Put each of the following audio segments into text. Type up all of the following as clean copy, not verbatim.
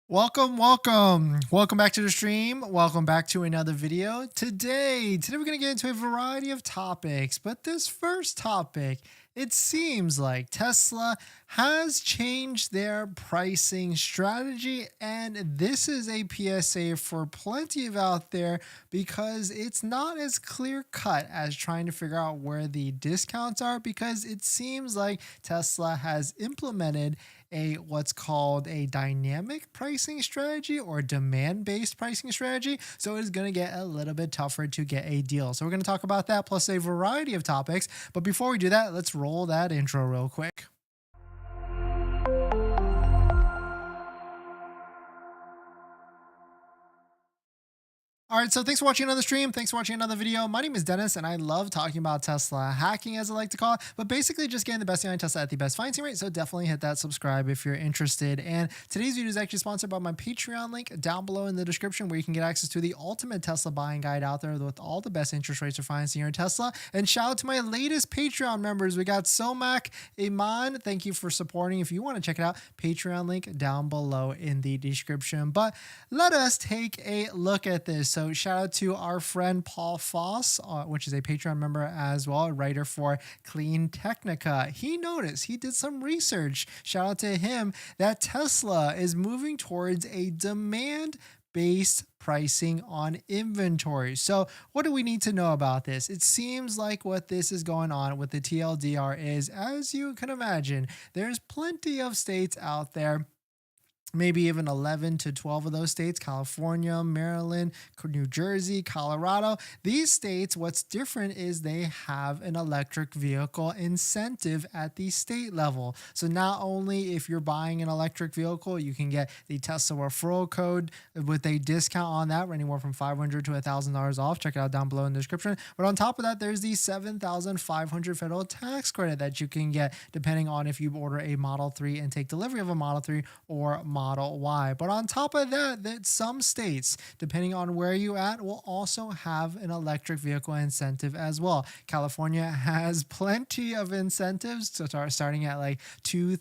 Welcome back to the stream. Welcome back to another video. Today we're going to get into a variety of topics, but this first topic, it seems like Tesla has changed their pricing strategy, and this is a PSA for plenty of out there because it's not as clear cut as trying to figure out where the discounts are, because it seems like Tesla has implemented a what's called a dynamic pricing strategy or demand-based pricing strategy. So it's going to get a little bit tougher to get a deal. So we're going to talk about that plus a variety of topics. But before we do that, let's roll that intro real quick. All right, so thanks for watching another stream. Thanks for watching another video. My name is Dennis, and I love talking about Tesla hacking, as I like to call it, but basically just getting the best behind Tesla at the best financing rate. So definitely hit that subscribe if you're interested. And today's video is actually sponsored by my Patreon link down below in the description, where you can get access to the ultimate Tesla buying guide out there with all the best interest rates for financing your Tesla. And shout out to my latest Patreon members. We got Somak, Iman. Thank you for supporting. If you want to check it out, Patreon link down below in the description. But let us take a look at this. So shout out to our friend Paul Foss, which is a Patreon member as well, a writer for Clean Technica. He noticed, he did some research, shout out to him, that Tesla is moving towards a demand-based pricing on inventory. So what do we need to know about this? It seems like what this is going on with the TLDR is, as you can imagine, there's plenty of states out there, maybe even 11 to 12 of those states, California, Maryland, New Jersey, Colorado. These states, what's different is they have an electric vehicle incentive at the state level. So not only if you're buying an electric vehicle, you can get the Tesla referral code with a discount on that, anywhere from $500 to $1,000 off. Check it out down below in the description. But on top of that, there's the $7,500 federal tax credit that you can get depending on if you order a Model 3 and take delivery of a Model 3 or Model Y. But on top of that, some states, depending on where you at, will also have an electric vehicle incentive as well. California has plenty of incentives to starting at like $2,000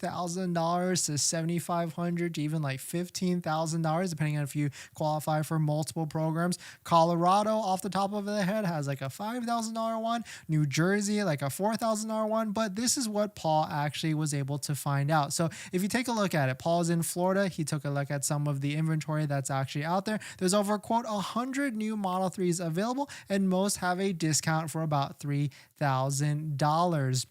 to $7,500 to even like $15,000, depending on if you qualify for multiple programs. Colorado, off the top of the head, has like a $5,000 one. New Jersey, like a $4,000 one. But this is what Paul actually was able to find out. So if you take a look at it, Paul's in Florida. He took a look at some of the inventory that's actually out there. There's over, quote, 100 new Model 3s available, and most have a discount for about $3,000.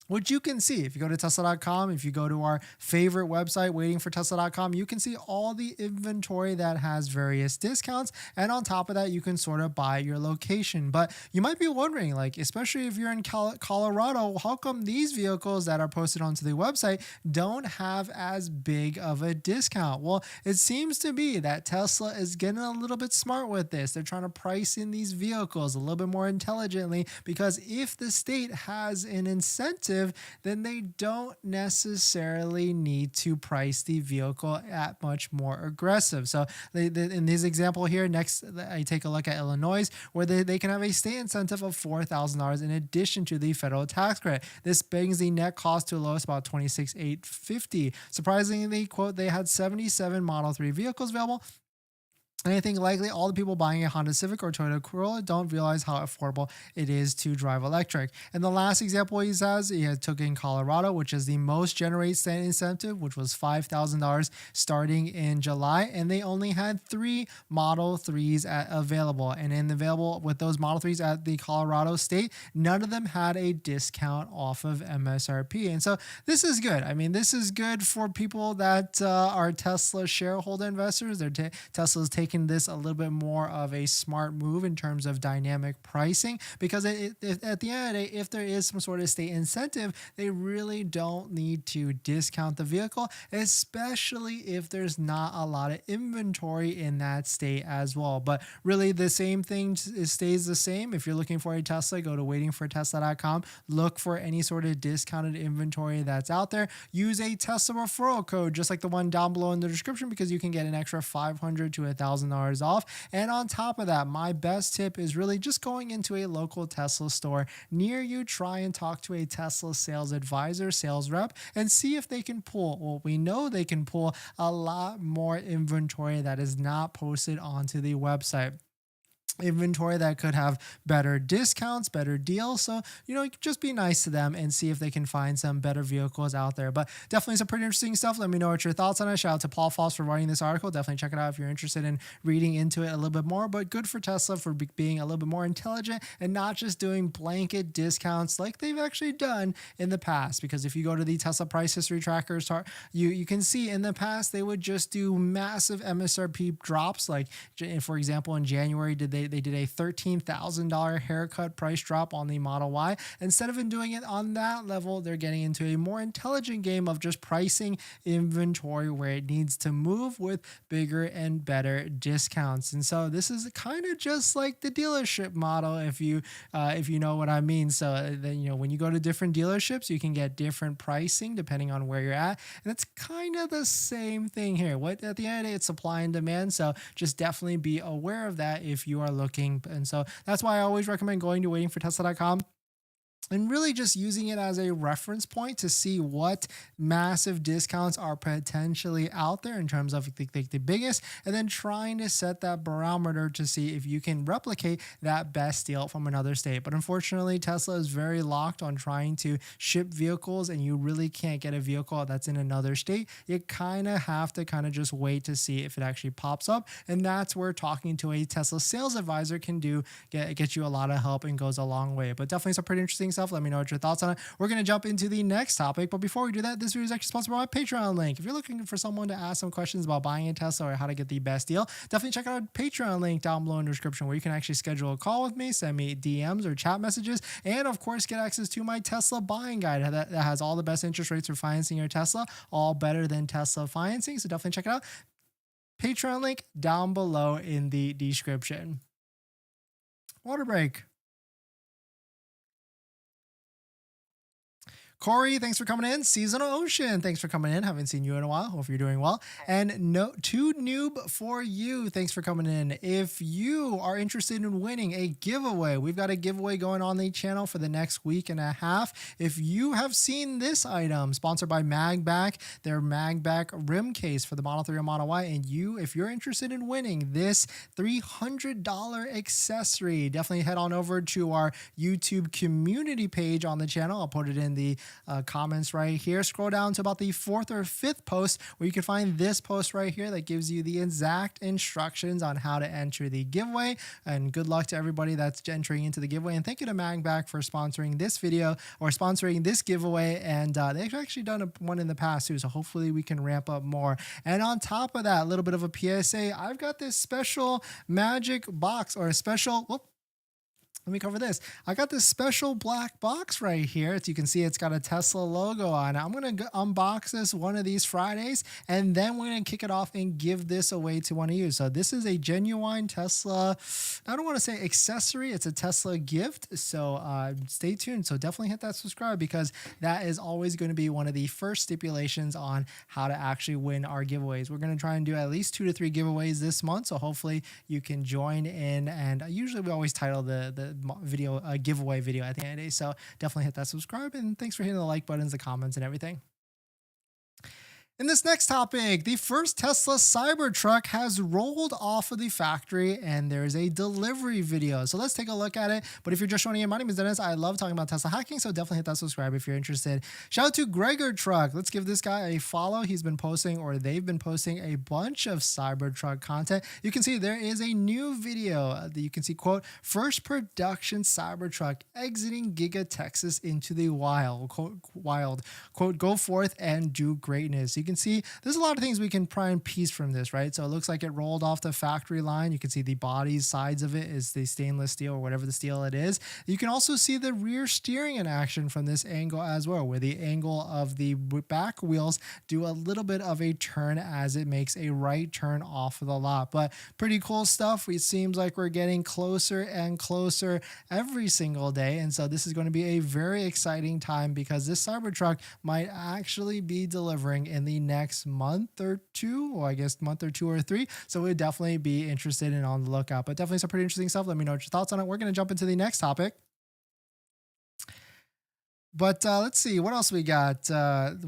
Which you can see if you go to Tesla.com, if you go to our favorite website, waitingfortesla.com, you can see all the inventory that has various discounts. And on top of that, you can sort of buy your location. But you might be wondering, like, especially if you're in Colorado, how come these vehicles that are posted onto the website don't have as big of a discount? Well, it seems to be that Tesla is getting a little bit smart with this. They're trying to price in these vehicles a little bit more intelligently, because if the state has an incentive, then they don't necessarily need to price the vehicle at much more aggressive. So in this example here, next I take a look at Illinois, where they can have a state incentive of $4,000 in addition to the federal tax credit. This brings the net cost to the lowest, about $26,850. Surprisingly, quote, they had 77 Model 3 vehicles available. And I think likely all the people buying a Honda Civic or Toyota Corolla don't realize how affordable it is to drive electric. And the last example he took in Colorado, which is the most generate state incentive, which was $5,000 starting in July. And they only had 3 Model 3s available. And available with those Model 3s at the Colorado state, none of them had a discount off of MSRP. And so this is good. I mean, this is good for people that are Tesla shareholder investors. Tesla's taking this a little bit more of a smart move in terms of dynamic pricing, because at the end of the day, if there is some sort of state incentive, they really don't need to discount the vehicle, especially if there's not a lot of inventory in that state as well. But really the same thing stays the same. If you're looking for a Tesla, go to waitingfortesla.com, look for any sort of discounted inventory that's out there. Use a Tesla referral code just like the one down below in the description, because you can get an extra $500 to $1,000 $1,000 off. And on top of that, my best tip is really just going into a local Tesla store near you. Try and talk to a Tesla sales advisor, sales rep, and see if they can pull, well, we know they can pull a lot more inventory that is not posted onto the website, inventory that could have better discounts, better deals. So, just be nice to them and see if they can find some better vehicles out there. But definitely some pretty interesting stuff. Let me know what your thoughts on it. Shout out to Paul Foss for writing this article. Definitely check it out if you're interested in reading into it a little bit more. But good for Tesla for being a little bit more intelligent and not just doing blanket discounts like they've actually done in the past. Because if you go to the Tesla price history trackers, you can see in the past they would just do massive MSRP drops. Like, for example, in January, they did a $13,000 haircut price drop on the Model Y. Instead of doing it on that level, they're getting into a more intelligent game of just pricing inventory where it needs to move with bigger and better discounts. And so this is kind of just like the dealership model, if you know what I mean. So then, when you go to different dealerships, you can get different pricing depending on where you're at. And it's kind of the same thing here. At the end of the day, it's supply and demand. So just definitely be aware of that if you are looking. And so that's why I always recommend going to waitingfortesla.com and really just using it as a reference point to see what massive discounts are potentially out there in terms of the biggest, and then trying to set that barometer to see if you can replicate that best deal from another state. But unfortunately, Tesla is very locked on trying to ship vehicles, and you really can't get a vehicle that's in another state. You kind of have to just wait to see if it actually pops up, and that's where talking to a Tesla sales advisor can get you a lot of help and goes a long way. But definitely some pretty interesting stuff. Let me know what your thoughts on it. We're going to jump into the next topic, but before we do that, this video is actually sponsored by my Patreon link. If you're looking for someone to ask some questions about buying a Tesla or how to get the best deal, definitely check out our Patreon link down below in the description, where you can actually schedule a call with me, send me DMs or chat messages, and of course get access to my Tesla buying guide that has all the best interest rates for financing your Tesla, all better than Tesla financing. So definitely check it out. Patreon link down below in the description. Water break. Corey, thanks for coming in. Seasonal Ocean, thanks for coming in. Haven't seen you in a while. Hope you're doing well. And Too Noob for You, thanks for coming in. If you are interested in winning a giveaway, we've got a giveaway going on the channel for the next week and a half. If you have seen this item, sponsored by MAGBAK, their MAGBAK rim case for the Model 3 and Model Y, and if you're interested in winning this $300 accessory, definitely head on over to our YouTube community page on the channel. I'll put it in the comments right here. Scroll down to about the 4th or 5th post, where you can find this post right here that gives you the exact instructions on how to enter the giveaway. And good luck to everybody that's entering into the giveaway. And thank you to MAGBAK for sponsoring this video, or sponsoring this giveaway. And they've actually done one in the past too, so hopefully we can ramp up more. And on top of that, a little bit of a PSA, I've got this special magic box, or a special, let me cover this. I got this special black box right here. As you can see, it's got a Tesla logo on it. I'm going to unbox this one of these Fridays, and then we're going to kick it off and give this away to one of you. So this is a genuine Tesla, I don't want to say accessory, it's a Tesla gift. So stay tuned. So definitely hit that subscribe, because that is always going to be one of the first stipulations on how to actually win our giveaways. We're going to try and do at least 2 to 3 giveaways this month. So hopefully you can join in. And usually we always title the video giveaway video at the end of the day. So definitely hit that subscribe, and thanks for hitting the like buttons, the comments, and everything. In this next topic, the first Tesla Cybertruck has rolled off of the factory, and there's a delivery video. So let's take a look at it. But if you're just joining in, my name is Dennis. I love talking about Tesla hacking, so definitely hit that subscribe if you're interested. Shout out to Gregor Truck. Let's give this guy a follow. He's been posting, or they've been posting, a bunch of Cybertruck content. You can see there is a new video that you can see, quote, "First production Cybertruck exiting Giga Texas into the wild," quote, "Go forth and do greatness." You can see there's a lot of things we can try and piece from this, right? So it looks like it rolled off the factory line. You can see the bodies, sides of it is the stainless steel, or whatever the steel it is. You can also see the rear steering in action from this angle as well, where the angle of the back wheels do a little bit of a turn as it makes a right turn off of the lot. But pretty cool stuff. It seems like we're getting closer and closer every single day. And so this is going to be a very exciting time, because this Cybertruck might actually be delivering in the the next month or two, or I guess month or 2 or 3. So we'd definitely be interested and on the lookout. But definitely some pretty interesting stuff. Let me know what your thoughts on it. We're going to jump into the next topic. But let's see what else we got.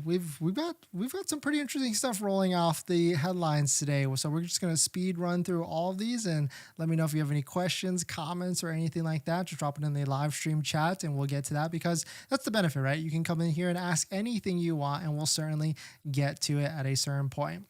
We've got some pretty interesting stuff rolling off the headlines today. So we're just gonna speed run through all of these, and let me know if you have any questions, comments, or anything like that. Just drop it in the live stream chat, and we'll get to that, because that's the benefit, right? You can come in here and ask anything you want, and we'll certainly get to it at a certain point.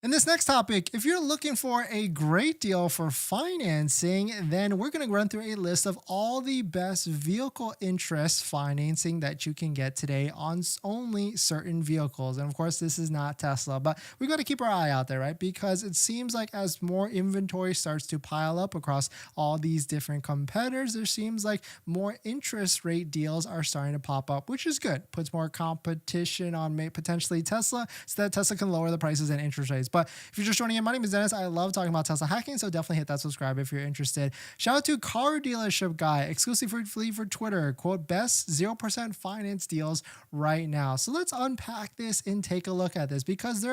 In this next topic, if you're looking for a great deal for financing, then we're going to run through a list of all the best vehicle interest financing that you can get today on only certain vehicles. And of course, this is not Tesla, but we got to keep our eye out there, right? Because it seems like as more inventory starts to pile up across all these different competitors, there seems like more interest rate deals are starting to pop up, which is good. Puts more competition on potentially Tesla, so that Tesla can lower the prices and interest rates. But if you're just joining in, my name is Dennis. I love talking about Tesla hacking, so definitely hit that subscribe if you're interested. Shout out to Car Dealership Guy, exclusively for Twitter, quote, best 0% finance deals right now. So let's unpack this and take a look at this, because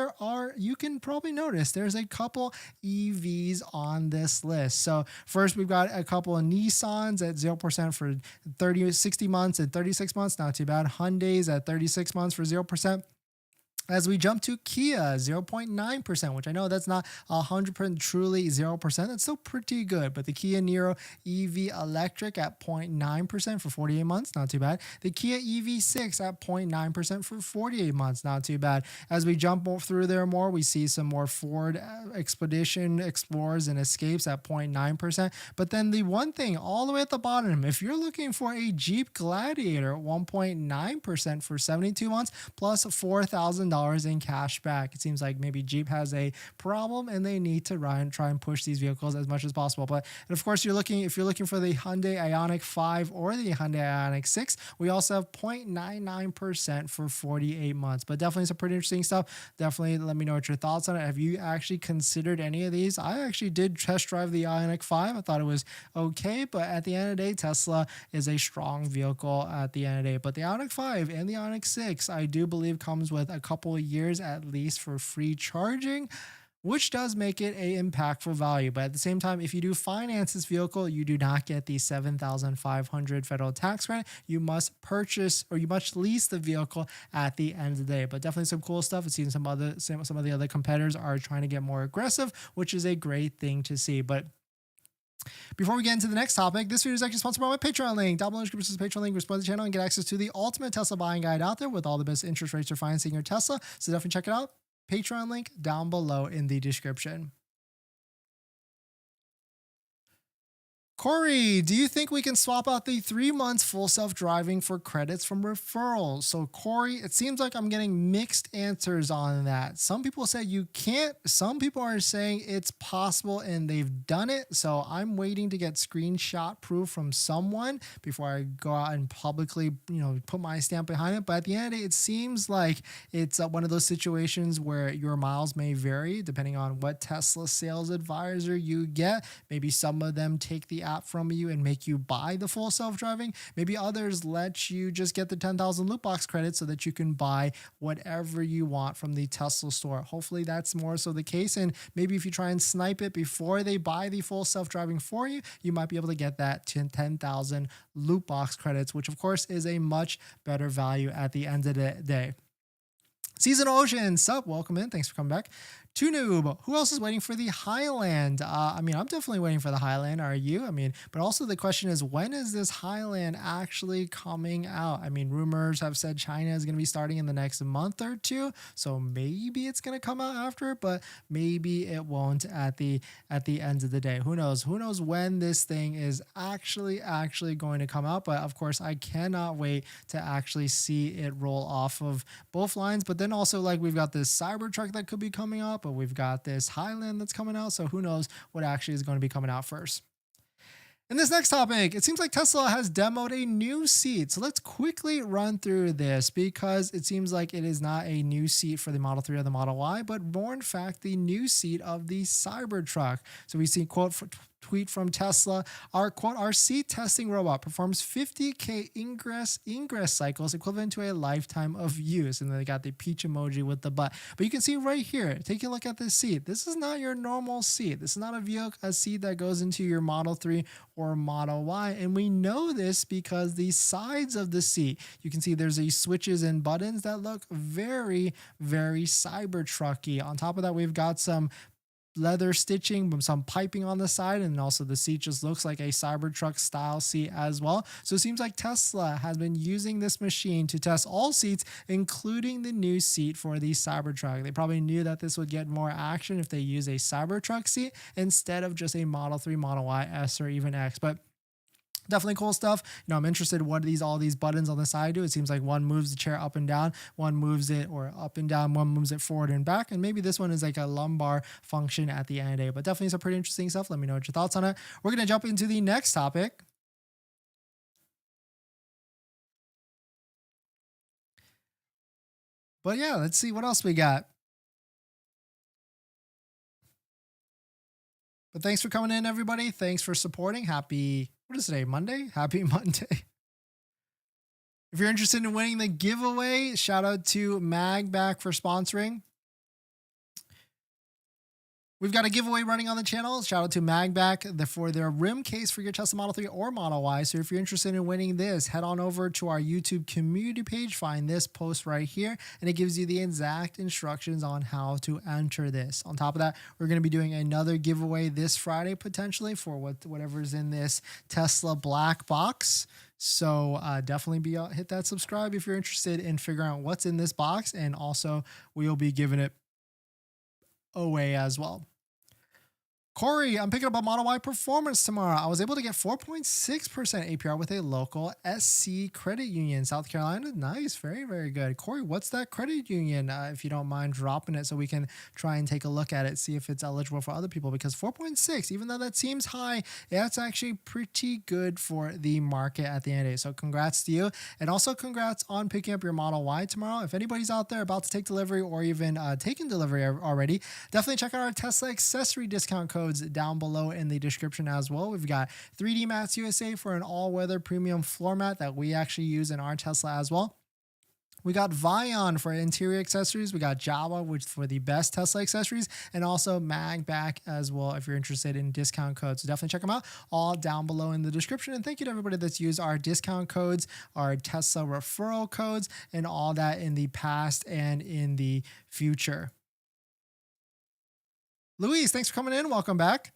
you can probably notice there's a couple EVs on this list. So first, we've got a couple of Nissans at 0% for 60 months and 36 months. Not too bad. Hyundais at 36 months for 0%. As we jump to Kia, 0.9%, which I know that's not 100% truly 0%. That's still pretty good. But the Kia Niro EV Electric at 0.9% for 48 months, not too bad. The Kia EV6 at 0.9% for 48 months, not too bad. As we jump through there more, we see some more Ford Expedition, Explorers, and Escapes at 0.9%. But then the one thing all the way at the bottom, if you're looking for a Jeep Gladiator, 1.9% for 72 months, plus $4,000 in cash back. It seems like maybe Jeep has a problem and they need to try and push these vehicles as much as possible. But and of course, if you're looking for the Hyundai Ioniq 5 or the Hyundai Ioniq 6, we also have 0.99% for 48 months. But definitely some pretty interesting stuff. Definitely let me know what your thoughts on it. Have you actually considered any of these? I actually did test drive the Ioniq 5. I thought it was okay, but at the end of the day, Tesla is a strong vehicle at the end of the day. But the Ioniq 5 and the Ioniq 6, I do believe comes with a couple of years at least for free charging, which does make it a impactful value. But at the same time, if you do finance this vehicle, you do not get the $7,500 federal tax credit. You must purchase, or you must lease the vehicle at the end of the day. But definitely some cool stuff. It seems some of the other competitors are trying to get more aggressive, which is a great thing to see. But before we get into the next topic, this video is actually sponsored by my Patreon link. Down below in the description is the Patreon link. Support the channel and get access to the ultimate Tesla buying guide out there with all the best interest rates for financing your Tesla. So definitely check it out. Patreon link down below in the description. Corey, do you think we can swap out the 3 months full self-driving for credits from Referral? So Corey, it seems like I'm getting mixed answers on that. Some people say you can't. Some people are saying it's possible and they've done it. So I'm waiting to get screenshot proof from someone before I go out and publicly, put my stamp behind it. But at the end of the day, it seems like it's one of those situations where your miles may vary depending on what Tesla sales advisor you get. Maybe some of them take the app from you and make you buy the full self-driving. Maybe others let you just get the 10,000 loot box credits so that you can buy whatever you want from the Tesla store. Hopefully that's more so the case. And maybe if you try and snipe it before they buy the full self-driving for you, you might be able to get that 10,000 loot box credits, which of course is a much better value at the end of the day. Seasonal Ocean, sup, welcome in. Thanks for coming back. Noob, who else is waiting for the Highland? I'm definitely waiting for the Highland. Are you? But also the question is, when is this Highland actually coming out? Rumors have said China is going to be starting in the next month or two. So maybe it's going to come out after, but maybe it won't at the end of the day. Who knows? Who knows when this thing is actually going to come out? But of course, I cannot wait to actually see it roll off of both lines. But then also, like, we've got this Cybertruck that could be coming up, but we've got this Highland that's coming out. So who knows what actually is going to be coming out first. In this next topic, it seems like Tesla has demoed a new seat. So let's quickly run through this, because it seems like it is not a new seat for the Model 3 or the Model Y, but more in fact the new seat of the Cybertruck. So we see, quote, tweet from Tesla. Our seat testing robot performs 50K ingress cycles equivalent to a lifetime of use. And then they got the peach emoji with the butt. But you can see right here, take a look at this seat. This is not your normal seat. This is not a seat that goes into your Model 3 or Model Y. And we know this because the sides of the seat, you can see there's these switches and buttons that look very, very Cybertrucky. On top of that, we've got some leather stitching, some piping on the side, and also the seat just looks like a Cybertruck style seat as well. So it seems like Tesla has been using this machine to test all seats, including the new seat for the Cybertruck. They probably knew that this would get more action if they use a Cybertruck seat instead of just a Model 3, Model Y, S, or even X. But definitely cool stuff. I'm interested in what all these buttons on the side do. It seems like one moves the chair up and down, one moves it or up and down, one moves it forward and back, and maybe this one is like a lumbar function at the end of the day. But definitely some pretty interesting stuff. Let me know what your thoughts on it. We're going to jump into the next topic. But yeah, let's see what else we got. But thanks for coming in, everybody. Thanks for supporting. What is today? Monday? Happy Monday. If you're interested in winning the giveaway, shout out to MAGBAK for sponsoring. We've got a giveaway running on the channel. Shout out to MAGBAK for their rim case for your Tesla Model 3 or Model Y. So if you're interested in winning this, head on over to our YouTube community page, find this post right here, and it gives you the exact instructions on how to enter this. On top of that, we're going to be doing another giveaway this Friday, potentially, for whatever's in this Tesla black box. So definitely hit that subscribe if you're interested in figuring out what's in this box, and also we'll be giving it away as well. Corey, I'm picking up a Model Y Performance tomorrow. I was able to get 4.6% APR with a local SC credit union, South Carolina. Nice. Very, very good. Corey, what's that credit union? If you don't mind dropping it so we can try and take a look at it, see if it's eligible for other people, because 4.6, even though that seems high, that's actually pretty good for the market at the end of the day. So congrats to you. And also congrats on picking up your Model Y tomorrow. If anybody's out there about to take delivery or even taken delivery already, definitely check out our Tesla accessory discount code down below in the description as well. We've got 3D Mats USA for an all-weather premium floor mat that we actually use in our Tesla as well. We got Vion for interior accessories. We got Java, which for the best Tesla accessories, and also MAGBAK as well if you're interested in discount codes. So definitely check them out, all down below in the description. And thank you to everybody that's used our discount codes, our Tesla referral codes, and all that in the past and in the future. Luis, thanks for coming in. Welcome back.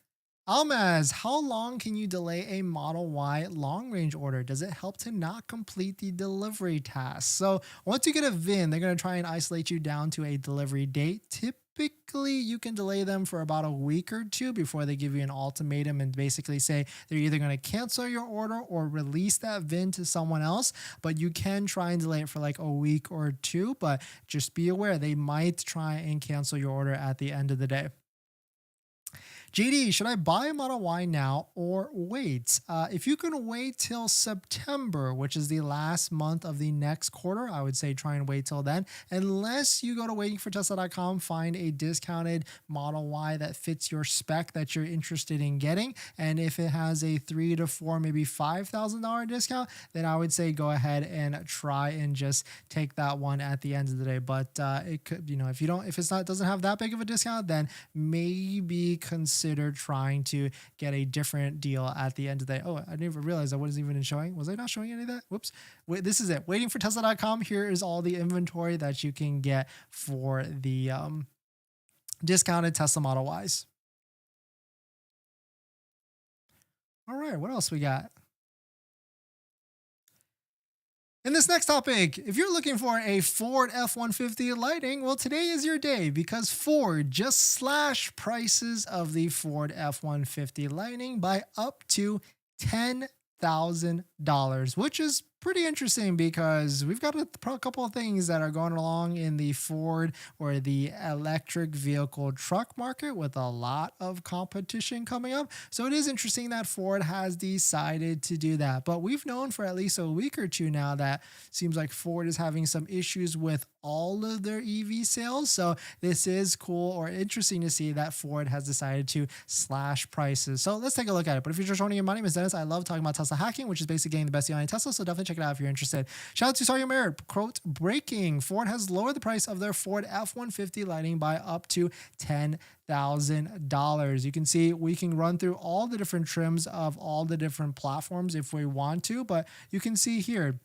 Almaz, how long can you delay a Model Y long range order? Does it help to not complete the delivery task? So once you get a VIN, they're going to try and isolate you down to a delivery date. Typically, you can delay them for about a week or two before they give you an ultimatum and basically say they're either going to cancel your order or release that VIN to someone else. But you can try and delay it for like a week or two, but just be aware they might try and cancel your order at the end of the day. JD, should I buy a Model Y now or wait? If you can wait till September, which is the last month of the next quarter, I would say try and wait till then. Unless you go to waitingfortesla.com, find a discounted Model Y that fits your spec that you're interested in getting. And if it has a $3,000 to $4,000, maybe $5,000 discount, then I would say go ahead and try and just take that one at the end of the day. But it could, if it doesn't have that big of a discount, then maybe consider trying to get a different deal at the end of the day. Oh, I never realized I wasn't even showing. Was I not showing any of that? Whoops. Wait, this is it. Waitingfortesla.com. Here is all the inventory that you can get for the discounted Tesla Model Ys. All right, what else we got? In this next topic, if you're looking for a Ford F-150 Lightning, well, today is your day because Ford just slashed prices of the Ford F-150 Lightning by up to $10,000, which is pretty interesting because we've got a couple of things that are going along in the Ford or the electric vehicle truck market with a lot of competition coming up. So it is interesting that Ford has decided to do that. But we've known for at least a week or two now that seems like Ford is having some issues with all of their EV sales. So this is cool or interesting to see that Ford has decided to slash prices. So let's take a look at it. But if you're just joining in, my name is Dennis. I love talking about Tesla hacking, which is basically getting the best deal on Tesla. So definitely check it out if you're interested. Shout out to Sorry Merit. Quote, breaking. Ford has lowered the price of their Ford F-150 Lightning by up to $10,000. You can see we can run through all the different trims of all the different platforms if we want to, but you can see here,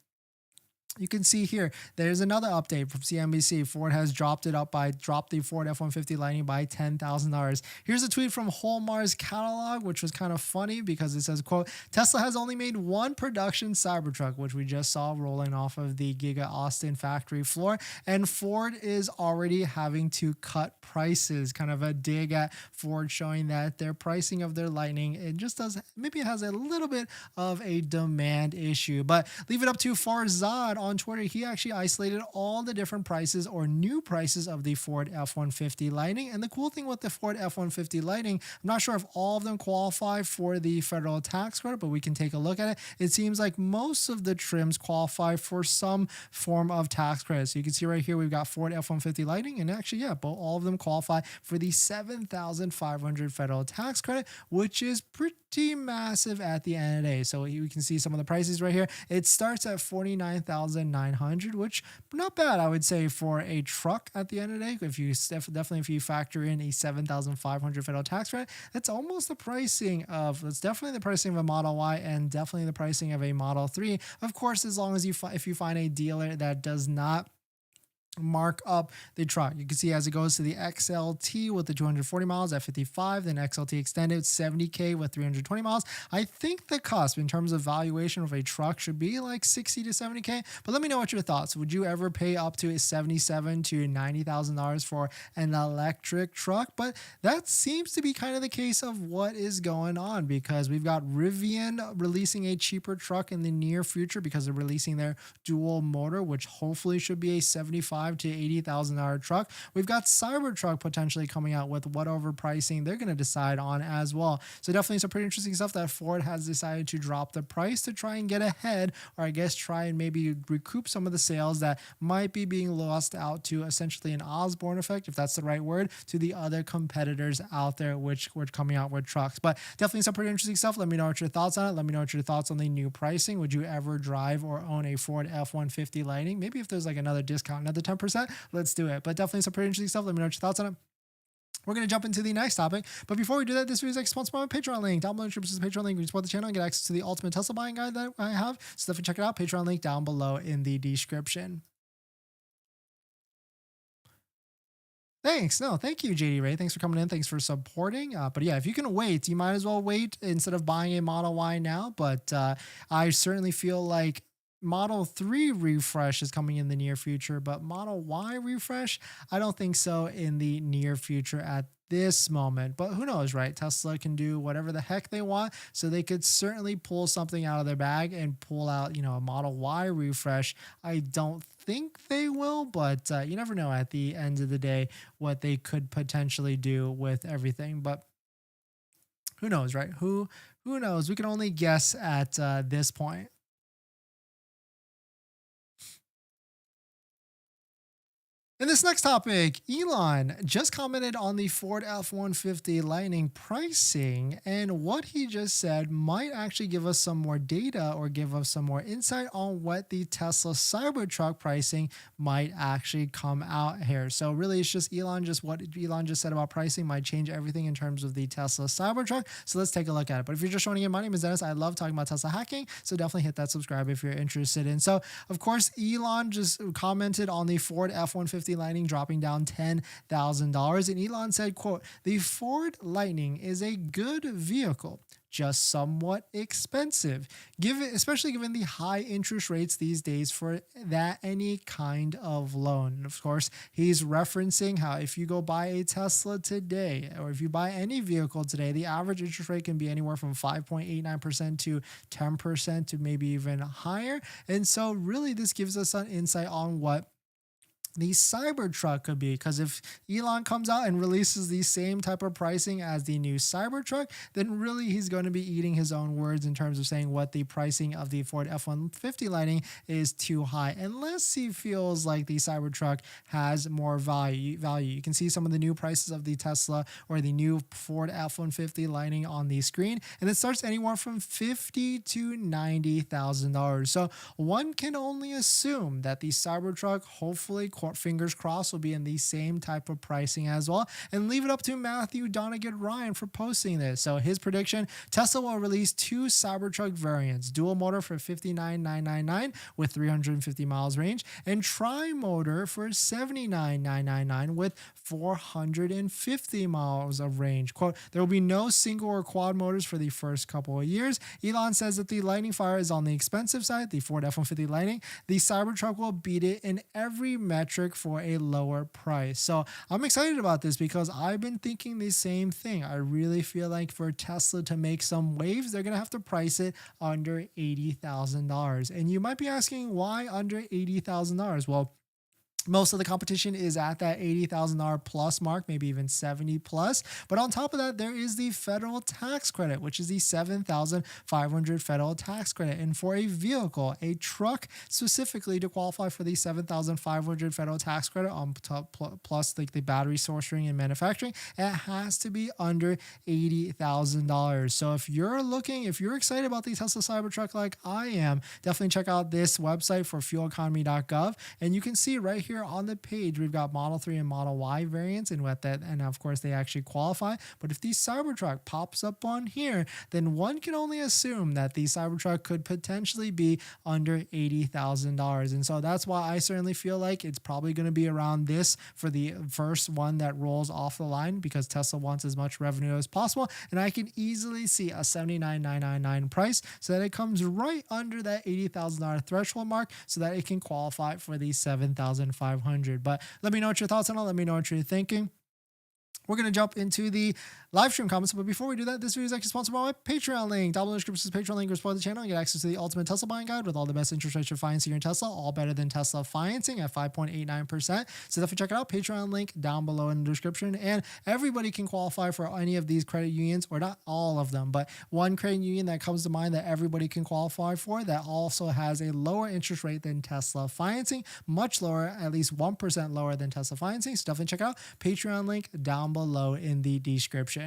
there's another update from CNBC. Ford has dropped the Ford F-150 Lightning by $10,000. Here's a tweet from Holmar's catalog, which was kind of funny because it says, quote, Tesla has only made one production Cybertruck, which we just saw rolling off of the Giga Austin factory floor. And Ford is already having to cut prices. Kind of a dig at Ford showing that their pricing of their Lightning, maybe it has a little bit of a demand issue. But leave it up to Farzad on Twitter. He actually isolated all the different prices or new prices of the Ford F-150 Lightning. And the cool thing with the Ford F-150 Lightning, I'm not sure if all of them qualify for the federal tax credit, but we can take a look at it. It seems like most of the trims qualify for some form of tax credit. So you can see right here, we've got Ford F-150 Lightning, and actually, yeah, all of them qualify for the $7,500 federal tax credit, which is pretty massive at the end of the day. So you can see some of the prices right here. It starts at $49,900, which not bad, I would say, for a truck at the end of the day. If you factor in a $7,500 federal tax credit, that's definitely the pricing of a Model Y and definitely the pricing of a Model 3. Of course, as long as if you find a dealer that does not mark up the truck. You can see as it goes to the XLT with the 240 miles at 55, then XLT extended 70K with 320 miles. I think the cusp in terms of valuation of a truck should be like 60 to 70K, but let me know what your thoughts. Would you ever pay up to $77,000 to $90,000 for an electric truck? But that seems to be kind of the case of what is going on, because we've got Rivian releasing a cheaper truck in the near future because they're releasing their dual motor, which hopefully should be a $75,000 to $80,000 truck. We've got Cybertruck potentially coming out with whatever pricing they're going to decide on as well. So definitely some pretty interesting stuff that Ford has decided to drop the price to try and get ahead, or I guess try and maybe recoup some of the sales that might be being lost out to essentially an Osborne effect, if that's the right word, to the other competitors out there which were coming out with trucks. But definitely some pretty interesting stuff. Let me know what your thoughts on it. Let me know what your thoughts on the new pricing. Would you ever drive or own a Ford F-150 Lightning? Maybe if there's like another discount, another 10%, let's do it. But definitely some pretty interesting stuff. Let me know what your thoughts on it. We're going to jump into the next topic. But before we do that, this video is sponsored by my Patreon link. Down below in the description is the Patreon link. You can support the channel and get access to the ultimate Tesla buying guide that I have. So definitely check it out. Patreon link down below in the description. Thanks. No, thank you, JD Ray. Thanks for coming in. Thanks for supporting. But yeah, if you can wait, you might as well wait instead of buying a Model Y now. But I certainly feel like Model 3 refresh is coming in the near future, but Model Y refresh, I don't think so in the near future at this moment. But who knows, right? Tesla can do whatever the heck they want, so they could certainly pull something out of their bag and pull out, a Model Y refresh. I don't think they will, but you never know at the end of the day what they could potentially do with everything. But who knows, right? Who knows? We can only guess at this point. In this next topic, Elon just commented on the Ford F-150 Lightning pricing, and what he just said might actually give us some more data or give us some more insight on what the Tesla Cybertruck pricing might actually come out here. So really it's just what Elon just said about pricing might change everything in terms of the Tesla Cybertruck. So let's take a look at it. But if you're just joining in, my name is Dennis. I love talking about Tesla hacking, so definitely hit that subscribe if you're interested in. So of course, Elon just commented on the Ford F-150 Lightning dropping down $10,000. And Elon said, quote, "The Ford Lightning is a good vehicle. just somewhat expensive, especially given the high interest rates these days for that any kind of loan. And of course, he's referencing how if you go buy a Tesla today, or if you buy any vehicle today, the average interest rate can be anywhere from 5.89% to 10% to maybe even higher. And so really this gives us an insight on what the Cybertruck could be, because if Elon comes out and releases the same type of pricing as the new Cybertruck, then really he's going to be eating his own words in terms of saying what the pricing of the Ford F-150 Lightning is too high, unless he feels like the Cybertruck has more value. You can see some of the new prices of the Tesla or the new Ford F-150 Lightning on the screen, and it starts anywhere from $50,000 to $90,000. So one can only assume that the Cybertruck, hopefully, fingers crossed, will be in the same type of pricing as well. And leave it up to Matthew Donegan Ryan for posting this. So his prediction: Tesla will release 2 Cybertruck variants, dual motor for $59,999 with 350 miles range, and tri-motor for $79,999 with 450 miles of range. Quote, there will be no single or quad motors for the first couple of years. Elon says that the Lightning Fire is on the expensive side, the Ford F-150 Lightning. The Cybertruck will beat it in every metric for a lower price. So I'm excited about this because I've been thinking the same thing. I really feel like for Tesla to make some waves, they're going to have to price it under $80,000. And you might be asking, why under $80,000? Well, most of the competition is at that $80,000 plus mark, maybe even 70 plus. But on top of that, there is the federal tax credit, which is the $7,500 federal tax credit. And for a vehicle, a truck specifically, to qualify for the $7,500 federal tax credit on top, plus like the battery sourcing and manufacturing, it has to be under $80,000. So if you're excited about the Tesla Cybertruck like I am, definitely check out this website for fueleconomy.gov. And you can see right here on the page, we've got Model 3 and Model Y variants, and what that, and of course they actually qualify. But if the Cybertruck pops up on here, then one can only assume that the Cybertruck could potentially be under $80,000. And so that's why I certainly feel like it's probably going to be around this for the first one that rolls off the line, because Tesla wants as much revenue as possible. And I can easily see a $79,999 price, so that it comes right under that $80,000 threshold mark, so that it can qualify for the $7,500. But let me know what your thoughts on it. Let me know what you're thinking. We're going to jump into the live stream comments. But before we do that, this video is actually sponsored by my Patreon link. Down below in the description is Patreon link to support the channel and get access to the ultimate Tesla buying guide with all the best interest rates for financing your Tesla, all better than Tesla financing at 5.89%. So definitely check it out. Patreon link down below in the description. And everybody can qualify for any of these credit unions, or not all of them, but one credit union that comes to mind that everybody can qualify for, that also has a lower interest rate than Tesla financing, much lower, at least 1% lower than Tesla financing. So definitely check it out. Patreon link down below in the description.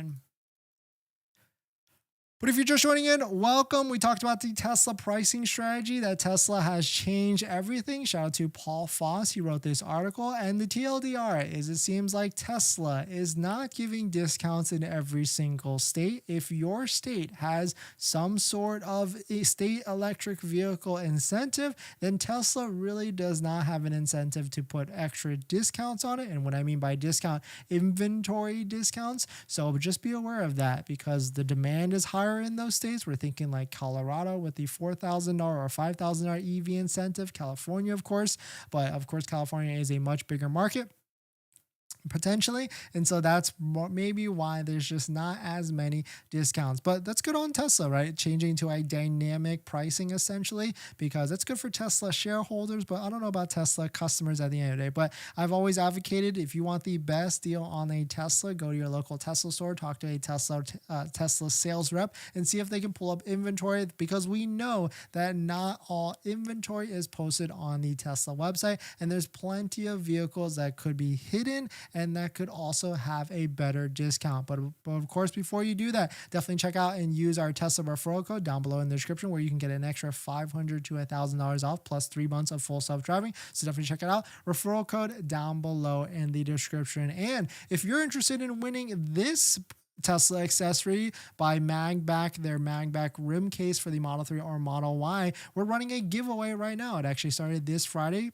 But if you're just joining in, welcome. We talked about the Tesla pricing strategy, that Tesla has changed everything. Shout out to Paul Foss. He wrote this article. And the TLDR is, it seems like Tesla is not giving discounts in every single state. If your state has some sort of a state electric vehicle incentive, then Tesla really does not have an incentive to put extra discounts on it. And what I mean by discount, inventory discounts. So just be aware of that, because the demand is higher in those states. We're thinking like Colorado with the $4,000 or $5,000 EV incentive, California, of course, but of course, California is a much bigger market potentially. And so that's maybe why there's just not as many discounts. But that's good on Tesla, right? Changing to a dynamic pricing essentially, because that's good for Tesla shareholders, but I don't know about Tesla customers at the end of the day. But I've always advocated, if you want the best deal on a Tesla, go to your local Tesla store, talk to a Tesla sales rep, and see if they can pull up inventory, because we know that not all inventory is posted on the Tesla website, and there's plenty of vehicles that could be hidden and that could also have a better discount. But of course, before you do that, definitely check out and use our Tesla referral code down below in the description, where you can get an extra $500 to $1,000 off plus 3 months of full self-driving. So definitely check it out. Referral code down below in the description. And if you're interested in winning this Tesla accessory by MAGBAK, their MAGBAK rim case for the Model 3 or Model Y, we're running a giveaway right now. It actually started this Friday.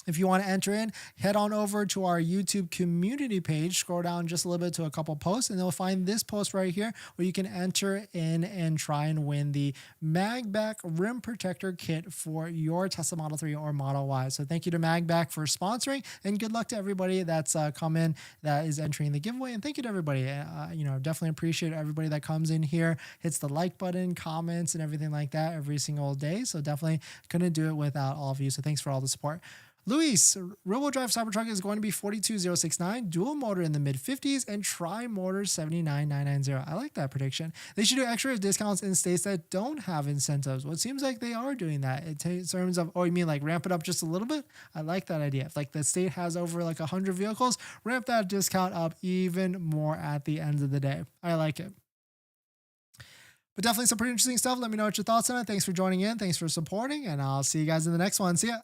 If you want to enter in, head on over to our YouTube community page, scroll down just a little bit to a couple posts, and you'll find this post right here where you can enter in and try and win the MAGBAK rim protector kit for your Tesla Model 3 or Model Y. So thank you to MAGBAK for sponsoring, and good luck to everybody that's come in that is entering the giveaway. And thank you to everybody. Definitely appreciate everybody that comes in here, hits the like button, comments, and everything like that every single day. So definitely couldn't do it without all of you. So thanks for all the support. Luis, rear-wheel drive Cybertruck is going to be 42,069, dual motor in the mid-50s, and tri-motor 79,990. I like that prediction. They should do extra discounts in states that don't have incentives. Well, it seems like they are doing that in terms of, oh, you mean like ramp it up just a little bit? I like that idea. If like the state has over like 100 vehicles, ramp that discount up even more at the end of the day. I like it. But definitely some pretty interesting stuff. Let me know what your thoughts on it. Thanks for joining in. Thanks for supporting, and I'll see you guys in the next one. See ya.